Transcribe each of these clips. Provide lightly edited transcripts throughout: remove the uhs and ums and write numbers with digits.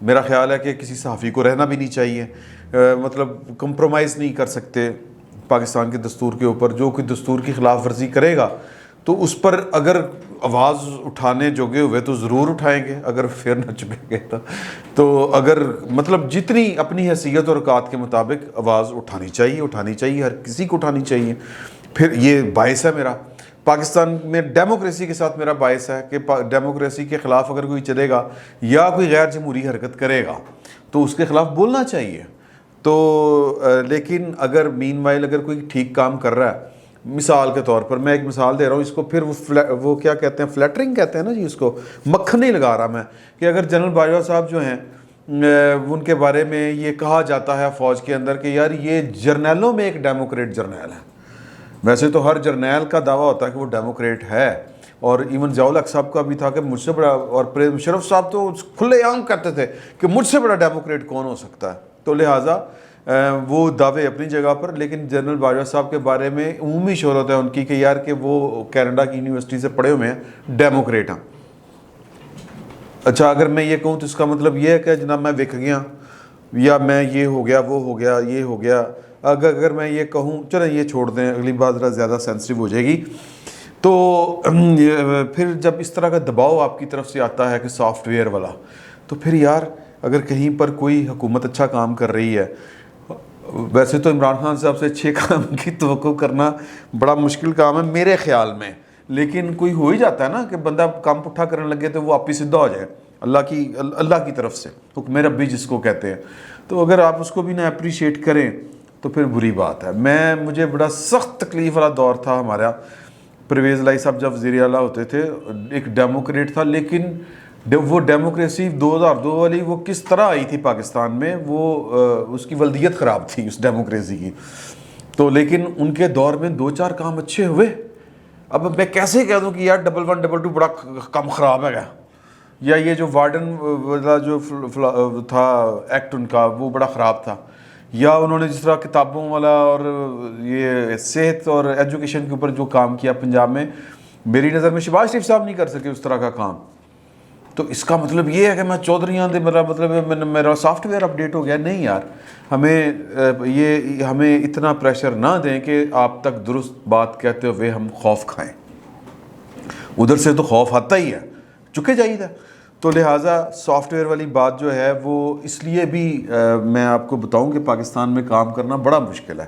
میرا خیال ہے کہ کسی صحافی کو رہنا بھی نہیں چاہیے، مطلب کمپرومائز نہیں کر سکتے پاکستان کے دستور کے اوپر. جو کوئی دستور کی خلاف ورزی کرے گا تو اس پر اگر آواز اٹھانے جوگے ہوئے تو ضرور اٹھائیں گے، اگر پھر نہ چپیں گے تو اگر مطلب جتنی اپنی حیثیت اور اوقات کے مطابق آواز اٹھانی چاہیے، ہر کسی کو اٹھانی چاہیے. پھر یہ باعث ہے میرا پاکستان میں ڈیموکریسی کے ساتھ، میرا باعث ہے کہ ڈیموکریسی کے خلاف اگر کوئی چلے گا یا کوئی غیر جمہوری حرکت کرے گا تو اس کے خلاف بولنا چاہیے. تو لیکن اگر مین وائل اگر کوئی ٹھیک کام کر رہا ہے، مثال کے طور پر میں ایک مثال دے رہا ہوں اس کو، پھر وہ کیا کہتے ہیں، فلیٹرنگ کہتے ہیں نا جی اس کو، مکھن نہیں لگا رہا میں، کہ اگر جنرل باجوہ صاحب جو ہیں ان کے بارے میں یہ کہا جاتا ہے فوج کے اندر کہ یار یہ جرنیلوں میں ایک ڈیموکریٹ جرنیل ہے. ویسے تو ہر جرنیل کا دعویٰ ہوتا ہے کہ وہ ڈیموکریٹ ہے، اور ایون ضیاء الحق صاحب کا بھی تھا کہ مجھ سے بڑا، اور پرویز مشرف صاحب تو کھلے عام کہتے تھے کہ مجھ سے بڑا ڈیموکریٹ کون ہو سکتا ہے. تو لہٰذا وہ دعوے اپنی جگہ پر، لیکن جنرل باجوہ صاحب کے بارے میں عمومی شہرت ہے ان کی کہ یار کہ وہ کینیڈا کی یونیورسٹی سے پڑھے ہوئے ہیں، ڈیموکریٹ ہیں. اچھا اگر میں یہ کہوں تو اس کا مطلب یہ ہے کہ جناب میں وک گیا، یا میں یہ ہو گیا، وہ ہو گیا، یہ ہو گیا. اگر میں یہ کہوں، چلیں یہ چھوڑ دیں، اگلی بات ذرا زیادہ سینسٹیو ہو جائے گی. تو پھر جب اس طرح کا دباؤ آپ کی طرف سے آتا ہے کہ سافٹ ویئر والا، تو پھر یار اگر کہیں پر کوئی حکومت اچھا کام کر رہی ہے، ویسے تو عمران خان صاحب سے اچھے کام کی توقع کرنا بڑا مشکل کام ہے میرے خیال میں، لیکن کوئی ہو ہی جاتا ہے نا کہ بندہ کام پٹھا کرنے لگے تو وہ آپ ہی سدھا ہو جائے اللہ کی طرف سے، حکم ربی جس کو کہتے ہیں. تو اگر آپ اس کو بھی نہ اپریشیٹ کریں تو پھر بری بات ہے. مجھے بڑا سخت تکلیف والا دور تھا ہمارا. پرویز الہی صاحب جب وزیر اعلیٰ ہوتے تھے، ایک ڈیموکریٹ تھا، لیکن وہ ڈیموکریسی 2002 والی وہ کس طرح آئی تھی پاکستان میں، وہ اس کی ولدیت خراب تھی اس ڈیموکریسی کی. تو لیکن ان کے دور میں 2-4 کام اچھے ہوئے. اب میں کیسے کہہ دوں کہ یار 1111-12 بڑا کام خراب ہے گا، یا یہ جو وارڈن والا جو تھا ایکٹ ان کا وہ بڑا خراب تھا، یا انہوں نے جس طرح کتابوں والا اور یہ صحت اور ایجوکیشن کے اوپر جو کام کیا پنجاب میں، میری نظر میں شہباز شریف صاحب نہیں کر سکے اس طرح کا کام. تو اس کا مطلب یہ ہے کہ میں چودھریاں دے مطلب میرا سافٹ ویئر اپڈیٹ ہو گیا. نہیں یار، ہمیں اتنا پریشر نہ دیں کہ آپ تک درست بات کہتے ہوئے ہم خوف کھائیں. ادھر سے تو خوف آتا ہی ہے، چکے جائیے تھا. تو لہٰذا سافٹ ویئر والی بات جو ہے وہ اس لیے بھی میں آپ کو بتاؤں کہ پاکستان میں کام کرنا بڑا مشکل ہے.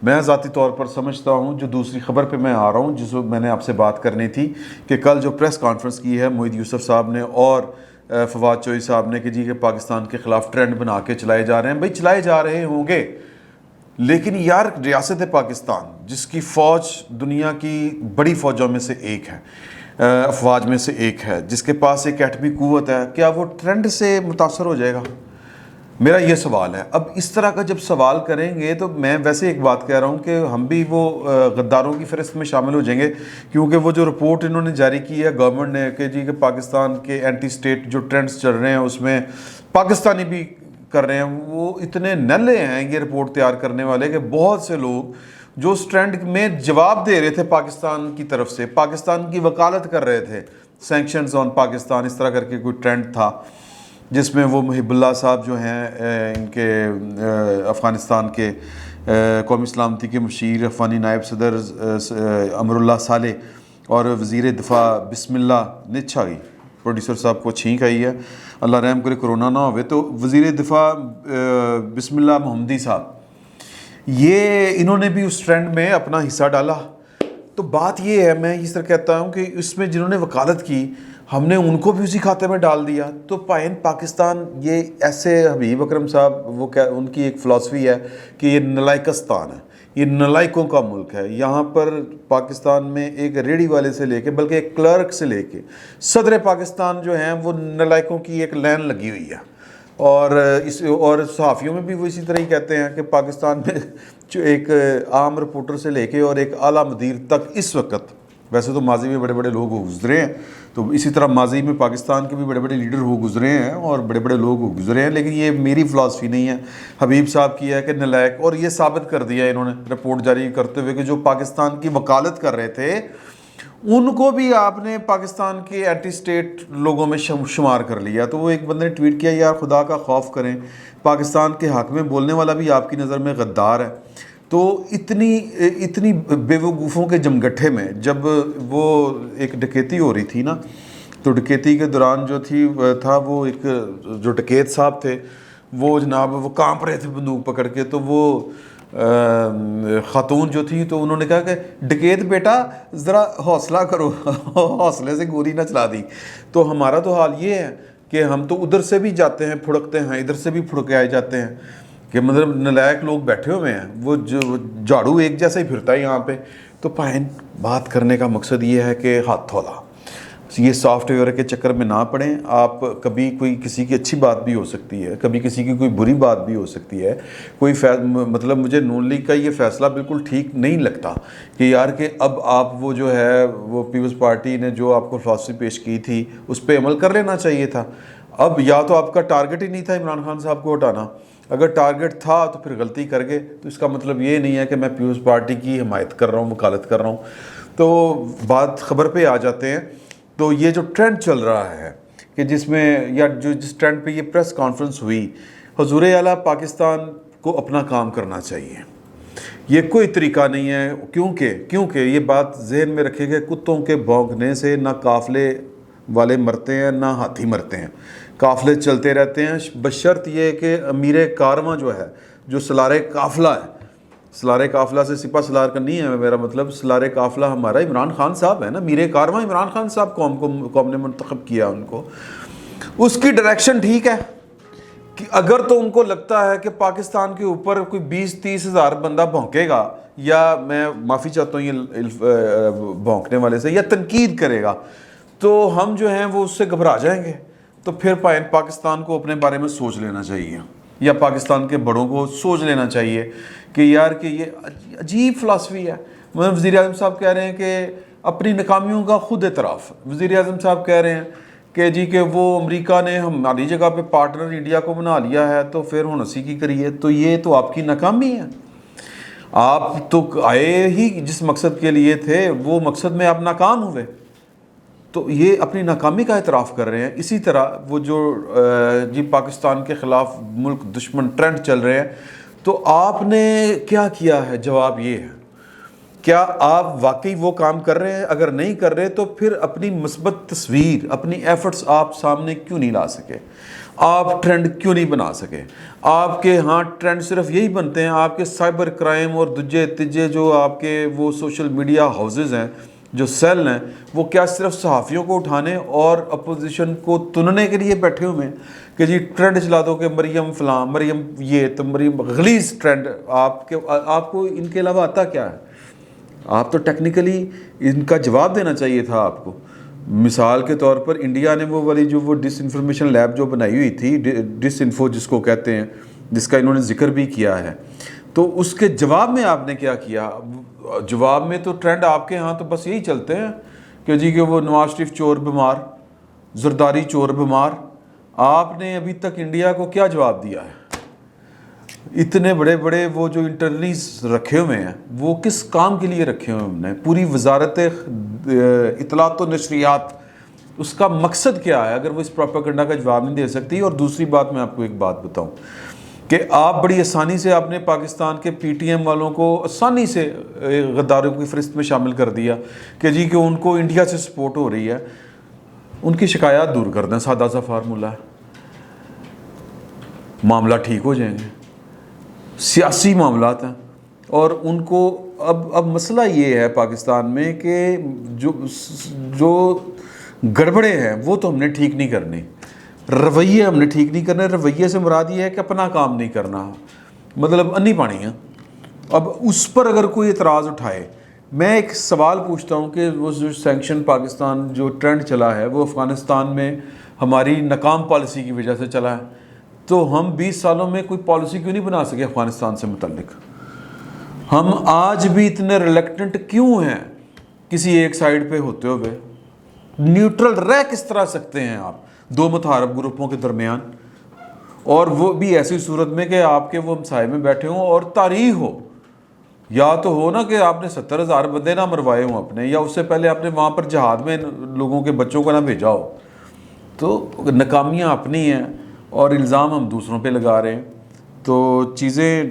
میں ذاتی طور پر سمجھتا ہوں، جو دوسری خبر پہ میں آ رہا ہوں جس وقت میں نے آپ سے بات کرنی تھی، کہ کل جو پریس کانفرنس کی ہے محمد یوسف صاحب نے اور فواد چوہدری صاحب نے کہ جی کہ پاکستان کے خلاف ٹرینڈ بنا کے چلائے جا رہے ہیں. بھائی چلائے جا رہے ہوں گے، لیکن یار ریاست پاکستان جس کی فوج دنیا کی بڑی فوجوں میں سے ایک ہے، افواج میں سے ایک ہے، جس کے پاس ایک ایٹمی قوت ہے، کیا وہ ٹرینڈ سے متاثر ہو جائے گا؟ میرا یہ سوال ہے. اب اس طرح کا جب سوال کریں گے تو میں ویسے ایک بات کہہ رہا ہوں کہ ہم بھی وہ غداروں کی فہرست میں شامل ہو جائیں گے، کیونکہ وہ جو رپورٹ انہوں نے جاری کی ہے گورنمنٹ نے کہ جی کہ پاکستان کے اینٹی اسٹیٹ جو ٹرینڈز چل رہے ہیں اس میں پاکستانی بھی کر رہے ہیں، وہ اتنے نلے ہیں یہ رپورٹ تیار کرنے والے کہ بہت سے لوگ جو اس ٹرینڈ میں جواب دے رہے تھے پاکستان کی طرف سے، پاکستان کی وکالت کر رہے تھے، سینکشنز آن پاکستان اس طرح کر کے کوئی ٹرینڈ تھا، جس میں وہ محب اللہ صاحب جو ہیں ان کے افغانستان کے قومی سلامتی کے مشیر، افغانی نائب صدر امر اللہ صالح اور وزیر دفاع بسم اللہ نچھائی، پروڈیوسر صاحب کو چھینک آئی ہے، اللہ رحم کرے کرونا نہ ہوئے. تو وزیر دفاع بسم اللہ محمدی صاحب، یہ انہوں نے بھی اس ٹرینڈ میں اپنا حصہ ڈالا. تو بات یہ ہے، میں اس طرح کہتا ہوں کہ اس میں جنہوں نے وکالت کی ہم نے ان کو بھی اسی کھاتے میں ڈال دیا. تو پائن پاکستان یہ ایسے، حبیب اکرم صاحب وہ ان کی ایک فلاسفی ہے کہ یہ نلائکستان ہے، یہ نلائکوں کا ملک ہے. یہاں پر پاکستان میں ایک ریڑھی والے سے لے کے بلکہ ایک کلرک سے لے کے صدر پاکستان جو ہیں وہ نلائکوں کی ایک لائن لگی ہوئی ہے. اور صحافیوں میں بھی وہ اسی طرح ہی کہتے ہیں کہ پاکستان میں جو ایک عام رپورٹر سے لے کے اور ایک اعلیٰ مدیر تک اس وقت، ویسے تو ماضی میں بڑے بڑے لوگ ہو گزرے ہیں، تو اسی طرح ماضی میں پاکستان کے بھی بڑے بڑے لیڈر ہو گزرے ہیں اور بڑے بڑے لوگ ہو گزرے ہیں، لیکن یہ میری فلاسفی نہیں ہے، حبیب صاحب کی ہے کہ نلائق. اور یہ ثابت کر دیا انہوں نے رپورٹ جاری کرتے ہوئے کہ جو پاکستان کی وکالت کر رہے تھے ان کو بھی آپ نے پاکستان کے اینٹی اسٹیٹ لوگوں میں شمار کر لیا. تو وہ ایک بندے نے ٹویٹ کیا یار خدا کا خوف کریں, پاکستان کے حق میں بولنے والا بھی آپ کی نظر میں غدار ہے. تو اتنی بیوقوفوں کے جمگٹھے میں جب وہ ایک ڈکیتی ہو رہی تھی نا, تو ڈکیتی کے دوران جو تھا وہ ایک جو ڈکیت صاحب تھے وہ جناب وہ کانپ رہے تھے بندوق پکڑ کے. تو وہ خاتون جو تھی تو انہوں نے کہا کہ ڈکیت بیٹا ذرا حوصلہ کرو, حوصلے سے گولی نہ چلا دی. تو ہمارا تو حال یہ ہے کہ ہم تو ادھر سے بھی جاتے ہیں پھڑکتے ہیں, ادھر سے بھی پھڑکے آئے جاتے ہیں کہ مطلب نلائق لوگ بیٹھے ہوئے ہیں, وہ جو جھاڑو ایک جیسا ہی پھرتا ہے یہاں پہ. تو پائن بات کرنے کا مقصد یہ ہے کہ ہاتھ تھولا, یہ سافٹ ویئر کے چکر میں نہ پڑیں آپ. کبھی کوئی کسی کی اچھی بات بھی ہو سکتی ہے, کبھی کسی کی کوئی بری بات بھی ہو سکتی ہے. کوئی مطلب مجھے نون لیگ کا یہ فیصلہ بالکل ٹھیک نہیں لگتا کہ یار کہ اب آپ وہ جو ہے وہ پیپلز پارٹی نے جو آپ کو فلاسفی پیش کی تھی اس پہ عمل کر لینا چاہیے تھا. اب یا تو آپ کا ٹارگٹ ہی نہیں تھا عمران خان صاحب کو ہٹانا, اگر ٹارگٹ تھا تو پھر غلطی کر گئے. تو اس کا مطلب یہ نہیں ہے کہ میں پیپلز پارٹی کی حمایت کر رہا ہوں, وکالت کر رہا ہوں. تو بات خبر پہ آ جاتے ہیں. تو یہ جو ٹرینڈ چل رہا ہے کہ جس میں یا جس ٹرینڈ پہ یہ پریس کانفرنس ہوئی, حضور اعلیٰ پاکستان کو اپنا کام کرنا چاہیے. یہ کوئی طریقہ نہیں ہے, کیونکہ یہ بات ذہن میں رکھے گا, کتوں کے بھونکنے سے نہ قافلے والے مرتے ہیں نہ ہاتھی مرتے ہیں. قافلے چلتے رہتے ہیں بشرط یہ کہ امیر کارواں جو ہے, جو سلار قافلہ ہے, سلار قافلہ سے سپہ سلار کا نہیں ہے میرا مطلب, سلار قافلہ ہمارا عمران خان صاحب ہے نا, میر کارواں عمران خان صاحب قوم نے منتخب کیا ان کو. اس کی ڈائریکشن ٹھیک ہے کہ اگر تو ان کو لگتا ہے کہ پاکستان کے اوپر کوئی 20-30 ہزار بندہ بھونکے گا, یا میں معافی چاہتا ہوں یہ بھونکنے والے سے, یا تنقید کرے گا, تو ہم جو ہیں وہ اس سے گھبرا جائیں گے. تو پھر پاکستان کو اپنے بارے میں سوچ لینا چاہیے, یا پاکستان کے بڑوں کو سوچ لینا چاہیے کہ یار کہ یہ عجیب فلاسفی ہے. وزیر اعظم صاحب کہہ رہے ہیں کہ اپنی ناکامیوں کا خود اعتراف. وزیر اعظم صاحب کہہ رہے ہیں کہ جی کہ وہ امریکہ نے ہماری جگہ پہ پارٹنر انڈیا کو بنا لیا ہے, تو پھر ہن اسی کی کریے. تو یہ تو آپ کی ناکامی ہے. آپ تو آئے ہی جس مقصد کے لیے تھے وہ مقصد میں آپ ناکام ہوئے, تو یہ اپنی ناکامی کا اعتراف کر رہے ہیں. اسی طرح وہ جو جی پاکستان کے خلاف ملک دشمن ٹرینڈ چل رہے ہیں, تو آپ نے کیا کیا ہے؟ جواب یہ ہے, کیا آپ واقعی وہ کام کر رہے ہیں؟ اگر نہیں کر رہے تو پھر اپنی مثبت تصویر, اپنی ایفرٹس آپ سامنے کیوں نہیں لا سکے؟ آپ ٹرینڈ کیوں نہیں بنا سکے؟ آپ کے ہاں ٹرینڈ صرف یہی بنتے ہیں, آپ کے سائبر کرائم اور دجے تجے جو آپ کے وہ سوشل میڈیا ہاؤسز ہیں, جو سیل ہیں, وہ کیا صرف صحافیوں کو اٹھانے اور اپوزیشن کو تننے کے لیے بیٹھے ہوئے ہیں کہ جی ٹرینڈ چلا دو کہ مریم فلاں, مریم یہ, تو مریم غلیظ ٹرینڈ. آپ کو ان کے علاوہ آتا کیا ہے؟ آپ تو ٹیکنیکلی ان کا جواب دینا چاہیے تھا آپ کو. مثال کے طور پر انڈیا نے وہ والی جو وہ ڈس انفارمیشن لیب جو بنائی ہوئی تھی, ڈس انفو جس کو کہتے ہیں, جس کا انہوں نے ذکر بھی کیا ہے, تو اس کے جواب میں آپ نے کیا کیا؟ جواب میں تو ٹرینڈ آپ کے ہاں تو بس یہی چلتے ہیں کہ جی کہ وہ نواز شریف چور بیمار, زرداری چور بیمار. آپ نے ابھی تک انڈیا کو کیا جواب دیا ہے؟ اتنے بڑے بڑے وہ جو انٹرنیز رکھے ہوئے ہیں, وہ کس کام کے لیے رکھے ہوئے ہم نے؟ پوری وزارت اطلاعات و نشریات, اس کا مقصد کیا ہے اگر وہ اس پروپیگنڈا کا جواب نہیں دے سکتی؟ اور دوسری بات, میں آپ کو ایک بات بتاؤں کہ آپ بڑی آسانی سے آپ نے پاکستان کے پی ٹی ایم والوں کو آسانی سے غداروں کی فہرست میں شامل کر دیا کہ جی کہ ان کو انڈیا سے سپورٹ ہو رہی ہے. ان کی شکایات دور کر دیں, سادہ سا فارمولہ ہے, معاملہ ٹھیک ہو جائیں گے. سیاسی معاملات ہیں, اور ان کو اب مسئلہ یہ ہے پاکستان میں کہ جو گڑبڑے ہیں وہ تو ہم نے ٹھیک نہیں کرنی, رویے ہم نے ٹھیک نہیں کرنے. رویے سے مراد یہ ہے کہ اپنا کام نہیں کرنا, مطلب انی پانی ہے. اب اس پر اگر کوئی اعتراض اٹھائے, میں ایک سوال پوچھتا ہوں کہ وہ جو سینکشن پاکستان جو ٹرینڈ چلا ہے وہ افغانستان میں ہماری ناکام پالیسی کی وجہ سے چلا ہے, تو ہم 20 سالوں میں کوئی پالیسی کیوں نہیں بنا سکے افغانستان سے متعلق؟ ہم آج بھی اتنے ریلیکٹنٹ کیوں ہیں کسی ایک سائیڈ پہ ہوتے ہوئے؟ نیوٹرل رہ کس طرح سکتے ہیں آپ دو متحارب گروپوں کے درمیان؟ اور وہ بھی ایسی صورت میں کہ آپ کے وہ ہمسائے میں بیٹھے ہوں اور تاریخ ہو. یا تو ہو نا کہ آپ نے 70,000 بندے نہ مروائے ہوں اپنے، یا اس سے پہلے آپ نے وہاں پر جہاد میں لوگوں کے بچوں کو نہ بھیجا ہو. تو ناکامیاں اپنی ہیں اور الزام ہم دوسروں پہ لگا رہے ہیں. تو چیزیں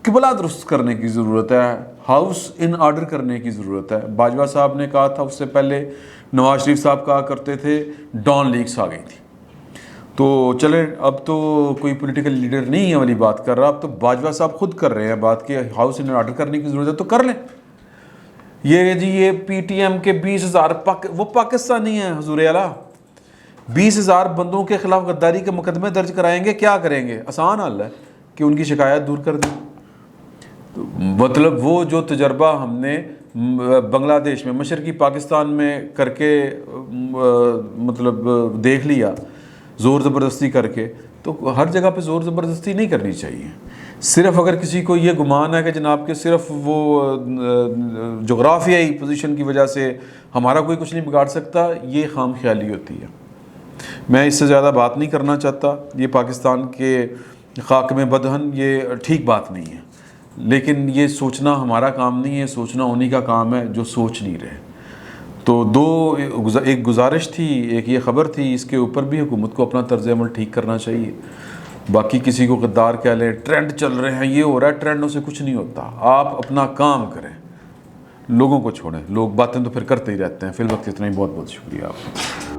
قبلہ درست کرنے کی ضرورت ہے، ہاؤس ان آرڈر کرنے کی ضرورت ہے. باجوہ صاحب نے کہا تھا، اس سے پہلے نواز شریف صاحب کہا کرتے تھے ڈان لیگس آ گئی تھی. تو چلیں اب تو کوئی پولیٹیکل لیڈر نہیں ہے والی بات کر رہا، اب تو باجوہ صاحب خود کر رہے ہیں بات کہ ہاؤس ان آرڈر کرنے کی ضرورت ہے تو کر لیں. یہ جی یہ پی ٹی ایم کے 20,000 وہ پاکستانی ہیں حضور اعلیٰ، 20,000 بندوں کے خلاف غداری کے مقدمے درج کرائیں گے، کیا کریں گے؟ آسان حل ہے کہ ان کی شکایت دور کر دیں. مطلب وہ جو تجربہ ہم نے بنگلہ دیش میں، مشرقی پاکستان میں کر کے مطلب دیکھ لیا زور زبردستی کر کے، تو ہر جگہ پہ زور زبردستی نہیں کرنی چاہیے. صرف اگر کسی کو یہ گمان ہے کہ جناب کہ صرف وہ جغرافیائی پوزیشن کی وجہ سے ہمارا کوئی کچھ نہیں بگاڑ سکتا، یہ خام خیالی ہوتی ہے. میں اس سے زیادہ بات نہیں کرنا چاہتا. یہ پاکستان کے خاک میں بدہن یہ ٹھیک بات نہیں ہے، لیکن یہ سوچنا ہمارا کام نہیں ہے، سوچنا انہی کا کام ہے جو سوچ نہیں رہے. تو ایک گزارش تھی، ایک یہ خبر تھی، اس کے اوپر بھی حکومت کو اپنا طرز عمل ٹھیک کرنا چاہیے. باقی کسی کو غدار کہہ لیں، ٹرینڈ چل رہے ہیں، یہ ہو رہا ہے، ٹرینڈوں سے کچھ نہیں ہوتا. آپ اپنا کام کریں، لوگوں کو چھوڑیں. لوگ باتیں تو پھر کرتے ہی رہتے ہیں. فی الوقت اتنا ہی. بہت بہت شکریہ آپ کا.